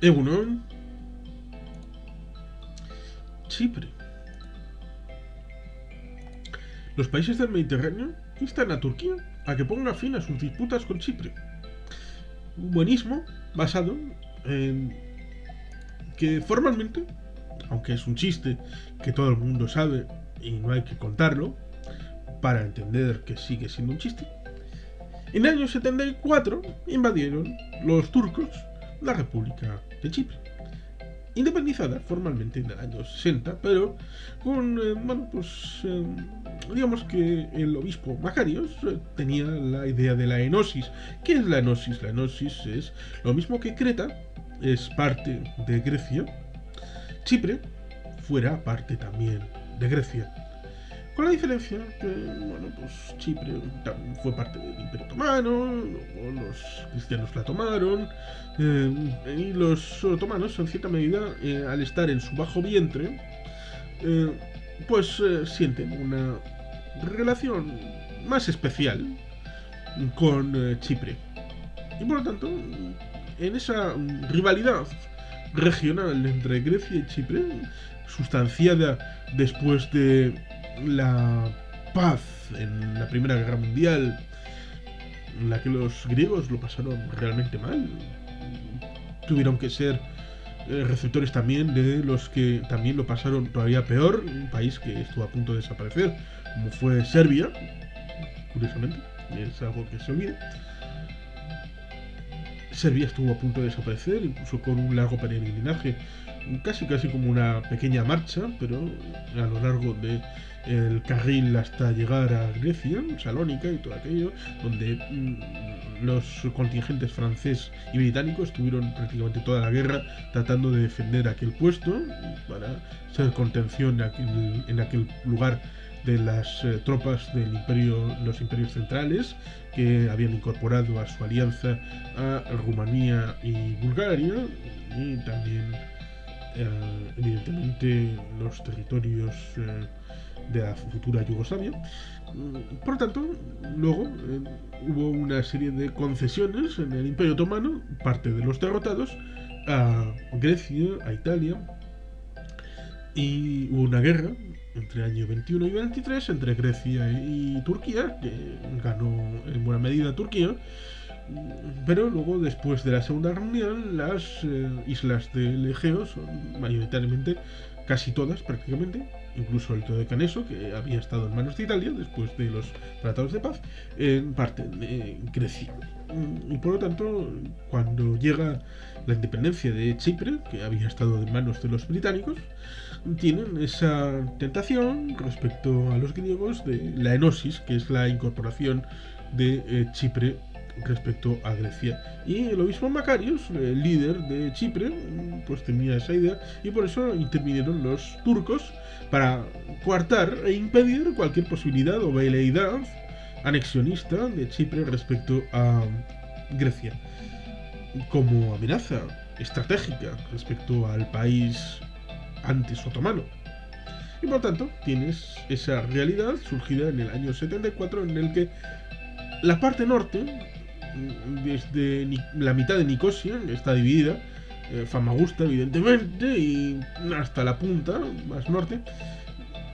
Egunon, Chipre. Los países del Mediterráneo instan a Turquía a que ponga fin a sus disputas con Chipre. Un buenismo basado en que formalmente, aunque es un chiste que todo el mundo sabe y no hay que contarlo para entender que sigue siendo un chiste, en el año 74 invadieron los turcos la República de Chipre, independizada formalmente en el año 60, pero con, digamos que el obispo Macarios tenía la idea de la enosis. ¿Qué es la enosis? La enosis es lo mismo que Creta, es parte de Grecia, Chipre fuera parte también de Grecia. Con la diferencia que, Chipre también fue parte del Imperio Otomano, luego los cristianos la tomaron, y los otomanos, en cierta medida, al estar en su bajo vientre, sienten una relación más especial con Chipre. Y por lo tanto, en esa rivalidad regional entre Grecia y Chipre, sustanciada después de la paz en la Primera Guerra Mundial, en la que los griegos lo pasaron realmente mal, tuvieron que ser receptores también de los que también lo pasaron todavía peor, un país que estuvo a punto de desaparecer, como fue Serbia, curiosamente, es algo que se olvida. Serbia estuvo a punto de desaparecer, incluso con un largo peregrinaje, casi como una pequeña marcha, pero a lo largo de el carril hasta llegar a Grecia, Salónica y todo aquello, donde los contingentes francés y británico estuvieron prácticamente toda la guerra tratando de defender aquel puesto para ser contención en aquel lugar de las tropas del imperio, los imperios centrales que habían incorporado a su alianza a Rumanía y Bulgaria, y también evidentemente los territorios de la futura Yugoslavia. Por lo tanto, luego hubo una serie de concesiones en el Imperio Otomano, parte de los derrotados, a Grecia, a Italia, y hubo una guerra entre el año 21 y 23 entre Grecia y Turquía, que ganó en buena medida Turquía. Pero luego, después de la Segunda Guerra Mundial, las islas del Egeo son mayoritariamente, casi todas prácticamente, incluso el Dodecaneso, que había estado en manos de Italia después de los tratados de paz, en parte de Grecia. Y por lo tanto, cuando llega la independencia de Chipre, que había estado en manos de los británicos, tienen esa tentación respecto a los griegos de la enosis, que es la incorporación de Chipre respecto a Grecia. Y el obispo Macarios, el líder de Chipre, pues tenía esa idea, y por eso intervinieron los turcos para coartar e impedir cualquier posibilidad o veleidad anexionista de Chipre respecto a Grecia, como amenaza estratégica respecto al país antes otomano. Y por lo tanto tienes esa realidad surgida en el año 74, en el que la parte norte, desde la mitad de Nicosia, está dividida, Famagusta evidentemente, y hasta la punta más norte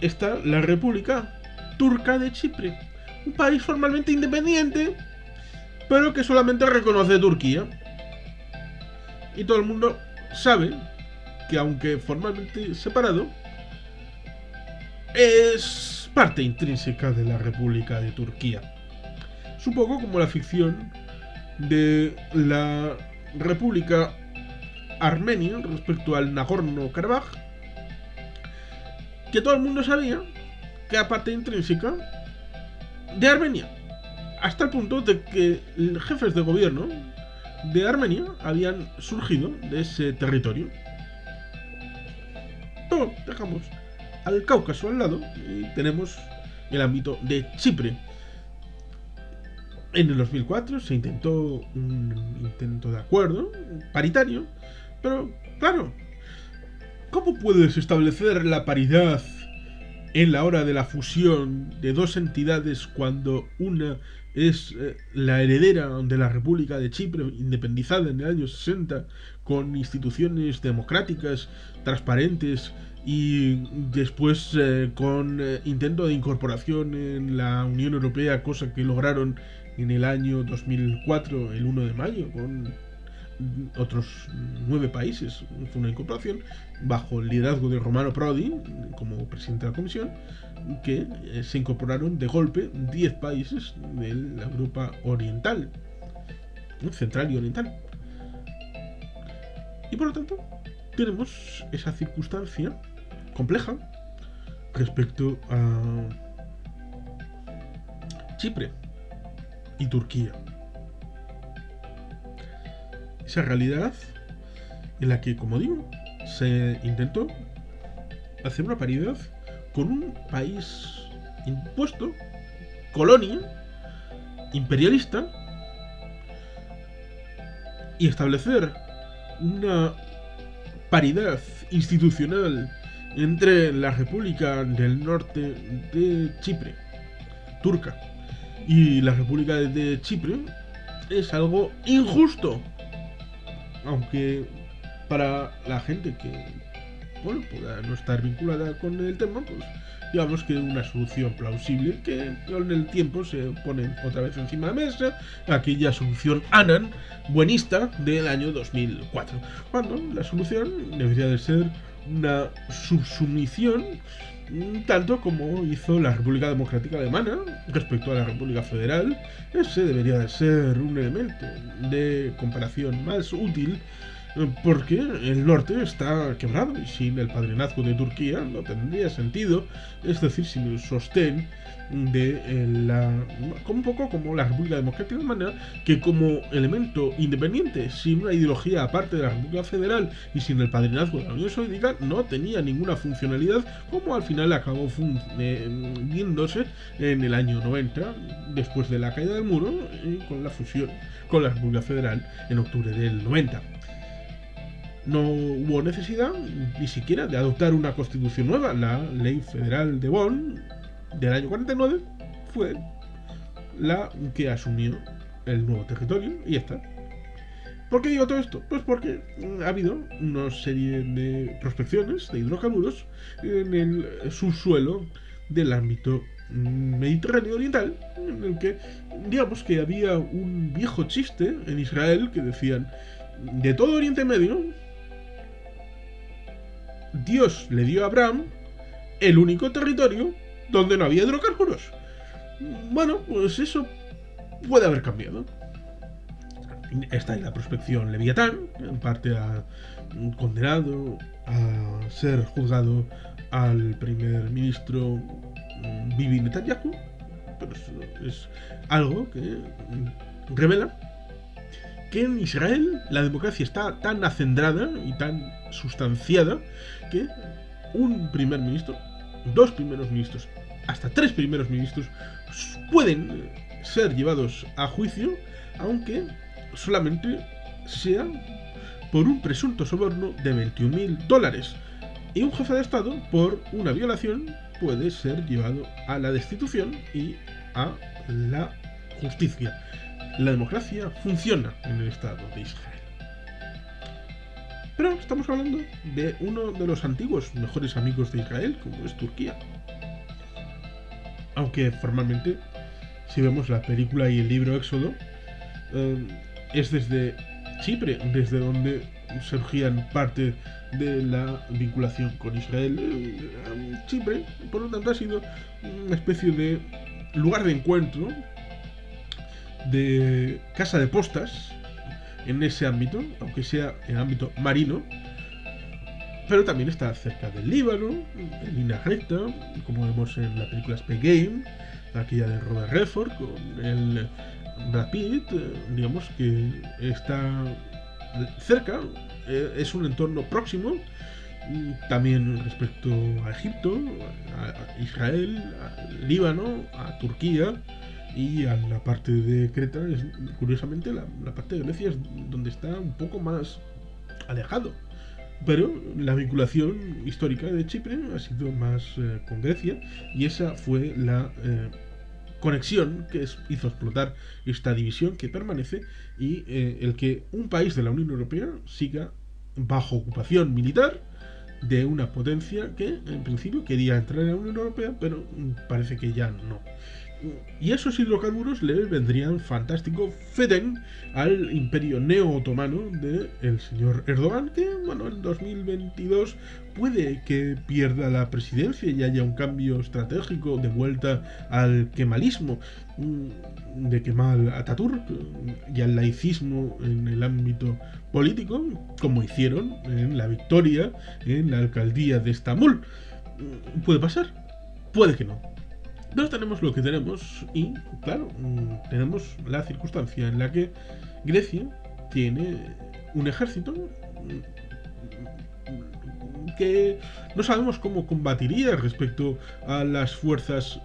está la República Turca de Chipre, un país formalmente independiente, pero que solamente reconoce Turquía. Y todo el mundo sabe que, aunque formalmente separado, es parte intrínseca de la República de Turquía. Es un poco como la ficción de la República Armenia respecto al Nagorno-Karabaj, que todo el mundo sabía que era parte intrínseca de Armenia, hasta el punto de que los jefes de gobierno de Armenia habían surgido de ese territorio. Pero dejamos al Cáucaso al lado y tenemos el ámbito de Chipre. En el 2004 se intentó un intento de acuerdo paritario, pero claro, ¿cómo puedes establecer la paridad en la hora de la fusión de dos entidades cuando una es la heredera de la República de Chipre, independizada en el año 60, con instituciones democráticas, transparentes y después con intento de incorporación en la Unión Europea, cosa que lograron en el año 2004, el 1 de mayo, con otros 9 países. Fue una incorporación bajo el liderazgo de Romano Prodi como presidente de la comisión, que se incorporaron de golpe 10 países de la Europa oriental, central y oriental. Y por lo tanto tenemos esa circunstancia compleja respecto a Chipre y Turquía. Esa realidad en la que, como digo, se intentó hacer una paridad con un país impuesto, colonia, imperialista, y establecer una paridad institucional entre la República del Norte de Chipre, turca, y la República de Chipre es algo injusto. Aunque para la gente que pueda no estar vinculada con el tema, pues digamos que una solución plausible que con el tiempo se pone otra vez encima de la mesa, aquella solución Annan buenista del año 2004, cuando la solución debería de ser una subsumisión, tanto como hizo la República Democrática Alemana respecto a la República Federal. Ese debería de ser un elemento de comparación más útil, porque el norte está quebrado y sin el padrinazgo de Turquía no tendría sentido, es decir, sin el sostén de un poco como la República Democrática Alemana, que como elemento independiente, sin una ideología aparte de la República Federal y sin el padrinazgo de la Unión Soviética, no tenía ninguna funcionalidad, como al final acabó viéndose en el año 90, después de la caída del muro, y con la fusión con la República Federal en octubre del 90. No hubo necesidad ni siquiera de adoptar una constitución nueva. La ley federal de Bonn del año 49 fue la que asumió el nuevo territorio y ya está. ¿Por qué digo todo esto? Pues porque ha habido una serie de prospecciones de hidrocarburos en el subsuelo del ámbito mediterráneo oriental, en el que digamos que había un viejo chiste en Israel que decían: de todo Oriente Medio, Dios le dio a Abraham el único territorio donde no había hidrocarburos. Bueno, pues eso puede haber cambiado. Está en la prospección Leviatán, en parte ha condenado a ser juzgado al primer ministro Bibi Netanyahu, pero es algo que revela que en Israel la democracia está tan acendrada y tan sustanciada que un primer ministro, dos primeros ministros, hasta tres primeros ministros pueden ser llevados a juicio, aunque solamente sea por un presunto soborno de $21.000. Y un jefe de Estado, por una violación, puede ser llevado a la destitución y a la justicia. La democracia funciona en el Estado de Israel. Pero estamos hablando de uno de los antiguos mejores amigos de Israel, como es Turquía. Aunque formalmente, si vemos la película y el libro Éxodo, es desde Chipre desde donde surgían parte de la vinculación con Israel. Chipre, por lo tanto, ha sido una especie de lugar de encuentro, de casa de postas en ese ámbito, aunque sea en ámbito marino, pero también está cerca del Líbano, en línea recta, como vemos en la película Spy Game, aquella de Robert Redford con el Brad Pitt, digamos que está cerca, es un entorno próximo, también respecto a Egipto, a Israel, a Líbano, a Turquía y a la parte de Creta. Curiosamente la parte de Grecia es donde está un poco más alejado Pero la vinculación histórica de Chipre ha sido más con Grecia, y esa fue la conexión que hizo explotar esta división que permanece, y el que un país de la Unión Europea siga bajo ocupación militar de una potencia que en principio quería entrar en la Unión Europea, pero parece que ya no. Y esos hidrocarburos le vendrían fantástico feten al imperio neo-otomano del señor Erdogan, que bueno, en 2022 puede que pierda la presidencia y haya un cambio estratégico de vuelta al kemalismo de Kemal Atatürk y al laicismo en el ámbito político, como hicieron en la victoria en la alcaldía de Estambul. Puede pasar, puede que no. Pero tenemos lo que tenemos, y claro, tenemos la circunstancia en la que Grecia tiene un ejército que no sabemos cómo combatiría respecto a las fuerzas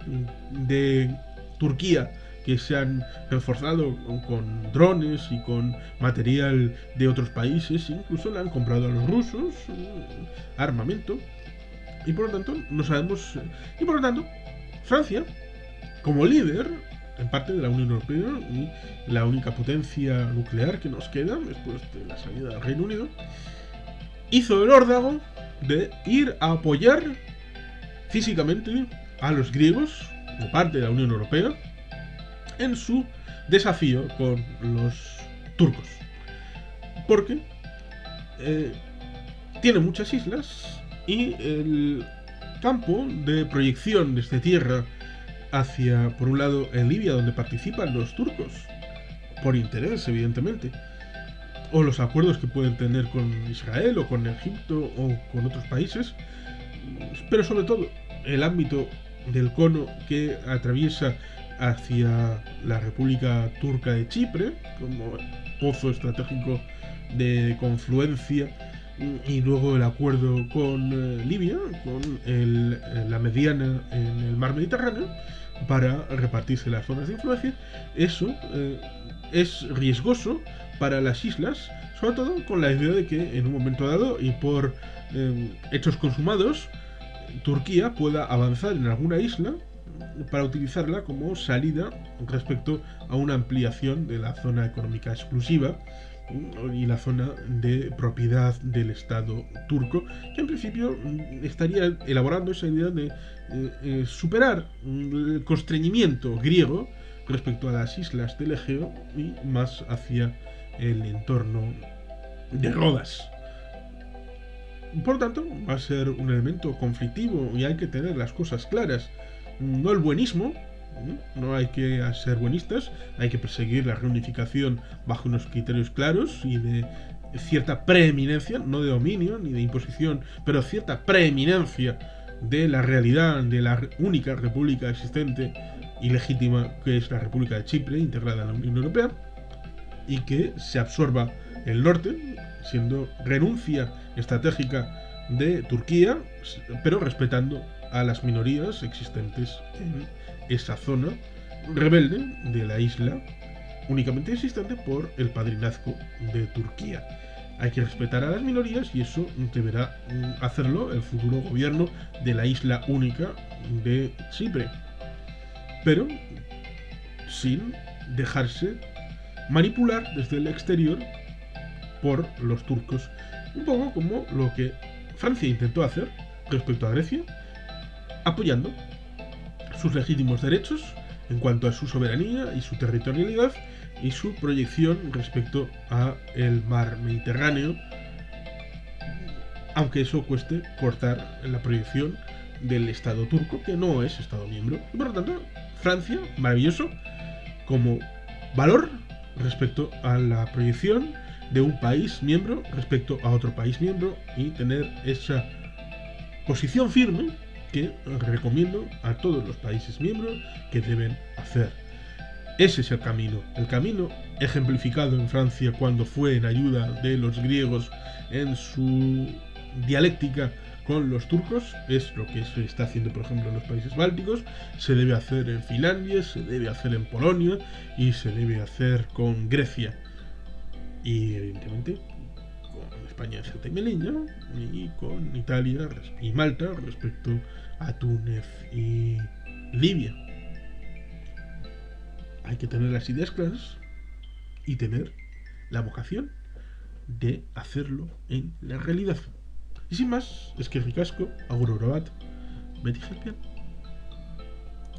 de Turquía, que se han reforzado con drones y con material de otros países. Incluso le han comprado a los rusos armamento, y por lo tanto no sabemos. Y por lo tanto Francia, como líder en parte de la Unión Europea y la única potencia nuclear que nos queda después de la salida del Reino Unido, hizo el órdago de ir a apoyar físicamente a los griegos, de parte de la Unión Europea, en su desafío con los turcos. Porque tiene muchas islas, y el campo de proyección desde tierra hacia, por un lado, en Libia, donde participan los turcos, por interés, evidentemente, o los acuerdos que pueden tener con Israel o con Egipto o con otros países, pero sobre todo el ámbito del cono que atraviesa hacia la República Turca de Chipre como pozo estratégico de confluencia, y luego el acuerdo con Libia, con la mediana en el mar Mediterráneo, para repartirse las zonas de influencia. Eso es riesgoso para las islas, sobre todo con la idea de que en un momento dado y por hechos consumados, Turquía pueda avanzar en alguna isla para utilizarla como salida respecto a una ampliación de la zona económica exclusiva y la zona de propiedad del Estado turco, que en principio estaría elaborando esa idea de superar el constreñimiento griego respecto a las islas del Egeo y más hacia el entorno de Rodas. Por lo tanto, va a ser un elemento conflictivo y hay que tener las cosas claras. No el buenismo, no hay que ser buenistas, hay que perseguir la reunificación bajo unos criterios claros y de cierta preeminencia, no de dominio ni de imposición, pero cierta preeminencia de la realidad de la única república existente y legítima, que es la República de Chipre, integrada en la Unión Europea, y que se absorba el norte, siendo renuncia estratégica de Turquía, pero respetando a las minorías existentes en esa zona rebelde de la isla, únicamente existente por el padrinazgo de Turquía. Hay que respetar a las minorías, y eso deberá hacerlo el futuro gobierno de la isla única de Chipre, pero sin dejarse manipular desde el exterior por los turcos, un poco como lo que Francia intentó hacer respecto a Grecia, apoyando sus legítimos derechos en cuanto a su soberanía y su territorialidad y su proyección respecto a el mar Mediterráneo, aunque eso cueste cortar la proyección del Estado turco, que no es Estado miembro. Y por lo tanto, Francia, maravilloso como valor respecto a la proyección de un país miembro respecto a otro país miembro, y tener esa posición firme que recomiendo a todos los países miembros que deben hacer. Ese es el camino ejemplificado en Francia cuando fue en ayuda de los griegos en su dialéctica con los turcos. Es lo que se está haciendo, por ejemplo, en los países bálticos, se debe hacer en Finlandia, se debe hacer en Polonia y se debe hacer con Grecia. Y evidentemente, con España, Ceuta y Melilla, y con Italia y Malta respecto a Túnez y Libia. Hay que tener las ideas claras y tener la vocación de hacerlo en la realidad. Y sin más, es que ricasco, agur bat, Betty Helpian.